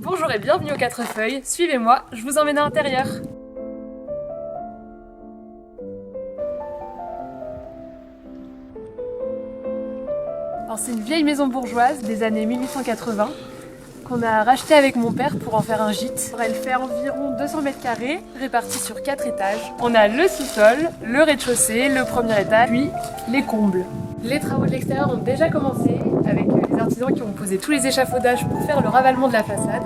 Bonjour et bienvenue aux 4 feuilles, suivez-moi, je vous emmène à l'intérieur. Alors c'est une vieille maison bourgeoise des années 1880 qu'on a rachetée avec mon père pour en faire un gîte. Elle fait environ 200 mètres carrés, répartis sur 4 étages. On a le sous-sol, le rez-de-chaussée, le premier étage, puis les combles. Les travaux de l'extérieur ont déjà commencé avec les artisans qui ont posé tous les échafaudages pour faire le ravalement de la façade.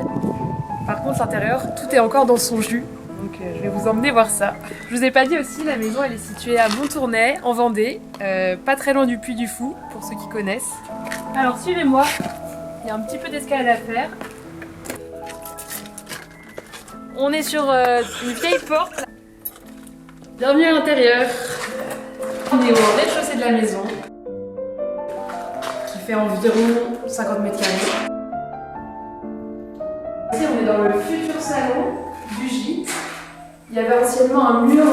Par contre, l'intérieur, tout est encore dans son jus, donc je vais vous emmener voir ça. Je vous ai pas dit aussi, la maison elle est située à Montournai, en Vendée, pas très loin du Puy du Fou, pour ceux qui connaissent. Alors suivez-moi, il y a un petit peu d'escalade à faire. On est sur une vieille porte. Bienvenue à l'intérieur. On est au rez-de-chaussée de la maison, qui fait environ 50 mètres carrés. Ici, on est dans le futur salon du gîte. Il y avait anciennement un mur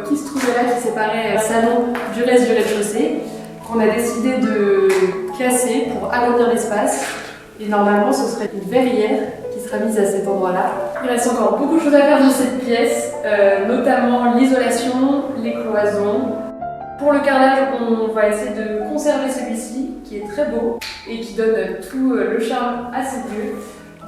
qui se trouvait là, qui séparait le salon du reste du rez-de-chaussée, qu'on a décidé de casser pour agrandir l'espace. Et normalement, ce serait une verrière qui sera mise à cet endroit-là. Il reste encore beaucoup de choses à faire dans cette pièce, notamment l'isolation, les cloisons. Pour le carrelage, on va essayer de conserver celui-ci, qui est très beau et qui donne tout le charme à ces lieux.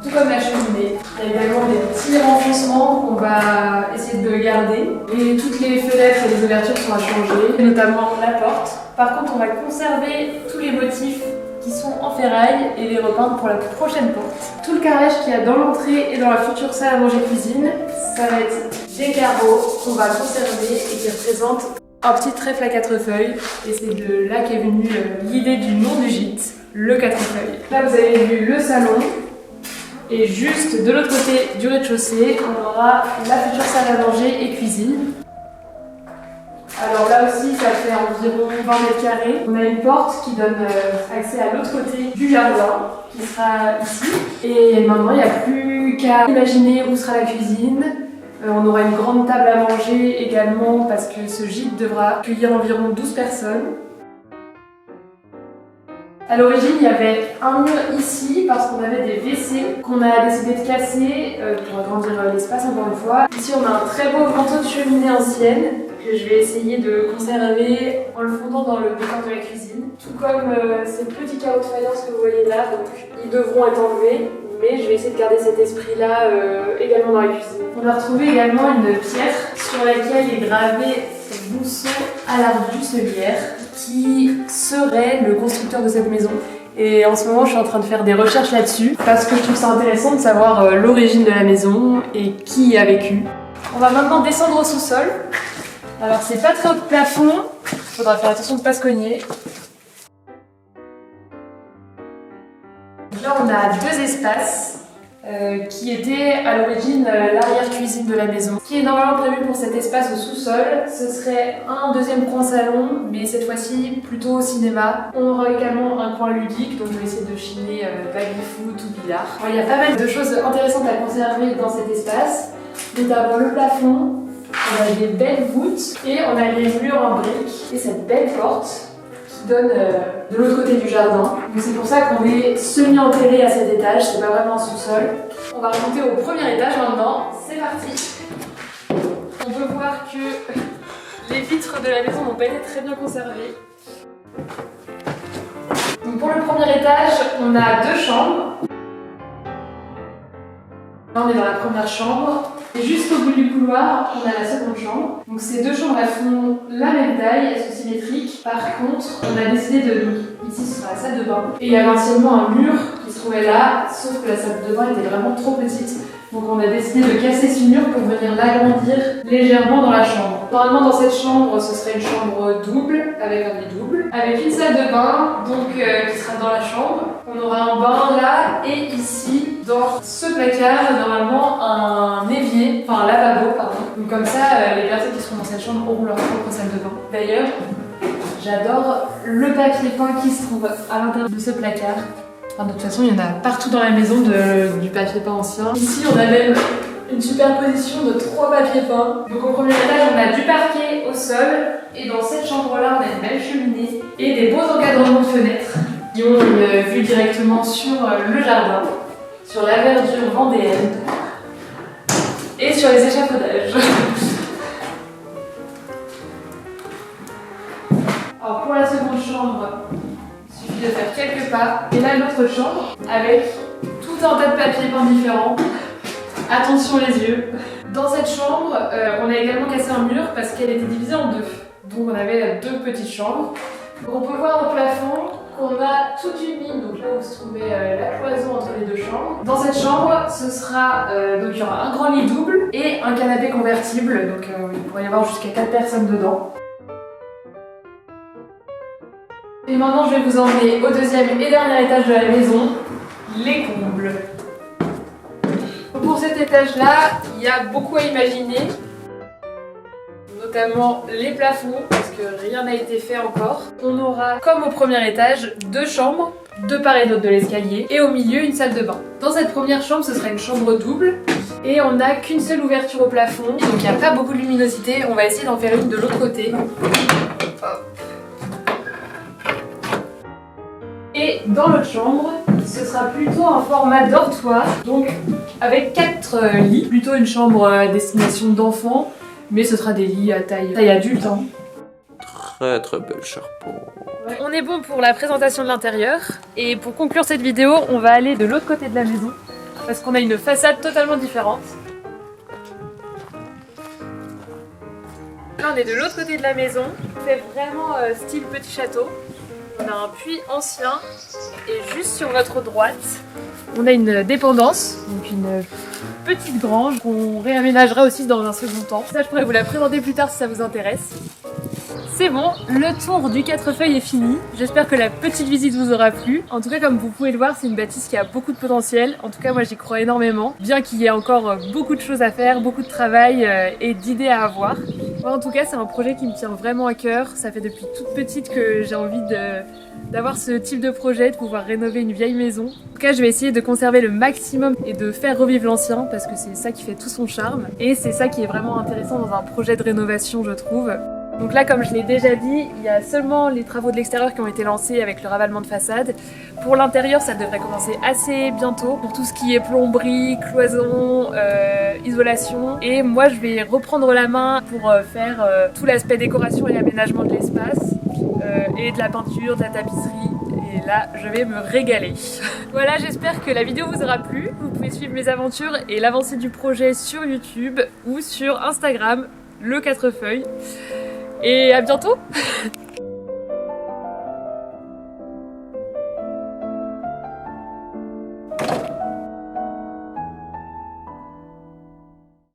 Tout comme la cheminée. Il y a également des petits renfoncements qu'on va essayer de garder. Et toutes les fenêtres et les ouvertures sont à changer, notamment la porte. Par contre, on va conserver tous les motifs qui sont en ferraille et les repeindre pour la prochaine porte. Tout le carrelage qu'il y a dans l'entrée et dans la future salle à manger cuisine, ça va être des carreaux qu'on va conserver et qui représentent un petit trèfle à 4 feuilles. Et c'est de là qu'est venue l'idée du nom du gîte, le 4 feuilles. Là, vous avez vu le salon. Et juste de l'autre côté du rez-de-chaussée, on aura la future salle à manger et cuisine. Alors là aussi, ça fait environ 20 mètres carrés. On a une porte qui donne accès à l'autre côté du jardin, qui sera ici. Et maintenant, il n'y a plus qu'à imaginer où sera la cuisine. On aura une grande table à manger également, parce que ce gîte devra accueillir environ 12 personnes. À l'origine, il y avait un mur ici parce qu'on avait des WC qu'on a décidé de casser pour agrandir l'espace encore une fois. Ici, on a un très beau manteau de cheminée ancienne que je vais essayer de conserver en le fondant dans le décor de la cuisine. Tout comme ces petits carreaux de faïence que vous voyez là, donc ils devront être enlevés, mais je vais essayer de garder cet esprit-là également dans la cuisine. On a retrouvé également une pierre sur laquelle est gravé Mousseau à la Dusselière, qui serait le constructeur de cette maison. Et en ce moment, je suis en train de faire des recherches là-dessus parce que je trouve ça intéressant de savoir l'origine de la maison et qui y a vécu. On va maintenant descendre au sous-sol. Alors, c'est pas très haut de plafond, il faudra faire attention de ne pas se cogner. Donc là, on a deux espaces qui étaient à l'origine l'arrière-cuisine de la maison. Ce qui est normalement prévu pour cet espace au sous-sol, ce serait un deuxième coin salon, mais cette fois-ci plutôt au cinéma. On aura également un coin ludique, donc je vais essayer de chiner baby-foot ou billard. Alors, il y a pas mal de choses intéressantes à conserver dans cet espace, notamment le plafond, on a des belles voûtes et on a les murs en briques et cette belle porte qui donne de l'autre côté du jardin. Donc c'est pour ça qu'on est semi-enterré à cet étage, c'est pas vraiment un sous-sol. On va remonter au premier étage maintenant, c'est parti. On peut voir que les vitres de la maison n'ont pas été très bien conservées. Donc pour le premier étage, on a deux chambres. Là on est dans la première chambre. Et juste au bout du couloir, on a la seconde chambre. Donc ces deux chambres, elles font la même taille, elles sont symétriques. Par contre, on a décidé ici ce sera la salle de bain. Et il y avait anciennement un mur qui se trouvait là, sauf que la salle de bain était vraiment trop petite. Donc on a décidé de casser ce mur pour venir l'agrandir légèrement dans la chambre. Normalement dans cette chambre, ce serait une chambre double, avec un lit double, avec une salle de bain, donc qui sera dans la chambre. On aura un bain là et ici, dans ce placard, normalement un évier, enfin un lavabo, pardon. Donc comme ça, les personnes qui seront dans cette chambre auront leur propre salle de bain. D'ailleurs, j'adore le papier peint qui se trouve à l'intérieur de ce placard. Enfin, de toute façon, il y en a partout dans la maison du papier peint ancien. Ici, on a même une superposition de 3 papiers peints. Donc au premier étage, on a du parquet au sol. Et dans cette chambre-là, on a une belle cheminée et des beaux encadrements de fenêtres qui ont une vue directement sur le jardin. sur la verdure vendéenne et sur les échafaudages. Alors pour la seconde chambre, il suffit de faire quelques pas. Et là l'autre chambre avec tout un tas de papiers peints différents. Attention les yeux. Dans cette chambre, on a également cassé un mur parce qu'elle était divisée en deux. Donc on avait deux petites chambres. Donc on peut voir au plafond qu'on a toute une ligne, donc là où se trouvait la cloison entre les deux chambres. Dans cette chambre, ce sera donc il y aura un grand lit double et un canapé convertible, donc il pourrait y avoir jusqu'à 4 personnes dedans. Et maintenant je vais vous emmener au deuxième et dernier étage de la maison, les combles. Pour cet étage-là, il y a beaucoup à imaginer, notamment les plafonds, parce que rien n'a été fait encore. On aura, comme au premier étage, deux chambres, de part et d'autre de l'escalier, et au milieu une salle de bain. Dans cette première chambre, ce sera une chambre double, et on n'a qu'une seule ouverture au plafond, donc il n'y a pas beaucoup de luminosité. On va essayer d'en faire une de l'autre côté. Hop. Et dans l'autre chambre, ce sera plutôt un format dortoir, donc avec 4 lits, plutôt une chambre à destination d'enfants, mais ce sera des lits à taille adulte. Hein. Très belle charpente. Ouais. On est bon pour la présentation de l'intérieur, et pour conclure cette vidéo, on va aller de l'autre côté de la maison, parce qu'on a une façade totalement différente. Là on est de l'autre côté de la maison, c'est vraiment style petit château. On a un puits ancien et juste sur votre droite, on a une dépendance, donc une petite grange qu'on réaménagera aussi dans un second temps. Ça, je pourrais vous la présenter plus tard si ça vous intéresse. C'est bon, le tour du 4 feuilles est fini. J'espère que la petite visite vous aura plu. En tout cas, comme vous pouvez le voir, c'est une bâtisse qui a beaucoup de potentiel. En tout cas, moi j'y crois énormément. Bien qu'il y ait encore beaucoup de choses à faire, beaucoup de travail et d'idées à avoir. Moi, en tout cas, c'est un projet qui me tient vraiment à cœur. Ça fait depuis toute petite que j'ai envie d'avoir ce type de projet, de pouvoir rénover une vieille maison. En tout cas, je vais essayer de conserver le maximum et de faire revivre l'ancien parce que c'est ça qui fait tout son charme. Et c'est ça qui est vraiment intéressant dans un projet de rénovation, je trouve. Donc là, comme je l'ai déjà dit, il y a seulement les travaux de l'extérieur qui ont été lancés avec le ravalement de façade. Pour l'intérieur, ça devrait commencer assez bientôt. Pour tout ce qui est plomberie, cloison, isolation. Et moi, je vais reprendre la main pour faire tout l'aspect décoration et aménagement de l'espace. Et de la peinture, de la tapisserie. Et là, je vais me régaler. Voilà, j'espère que la vidéo vous aura plu. Vous pouvez suivre mes aventures et l'avancée du projet sur YouTube ou sur Instagram, le 4 feuilles. Et à bientôt!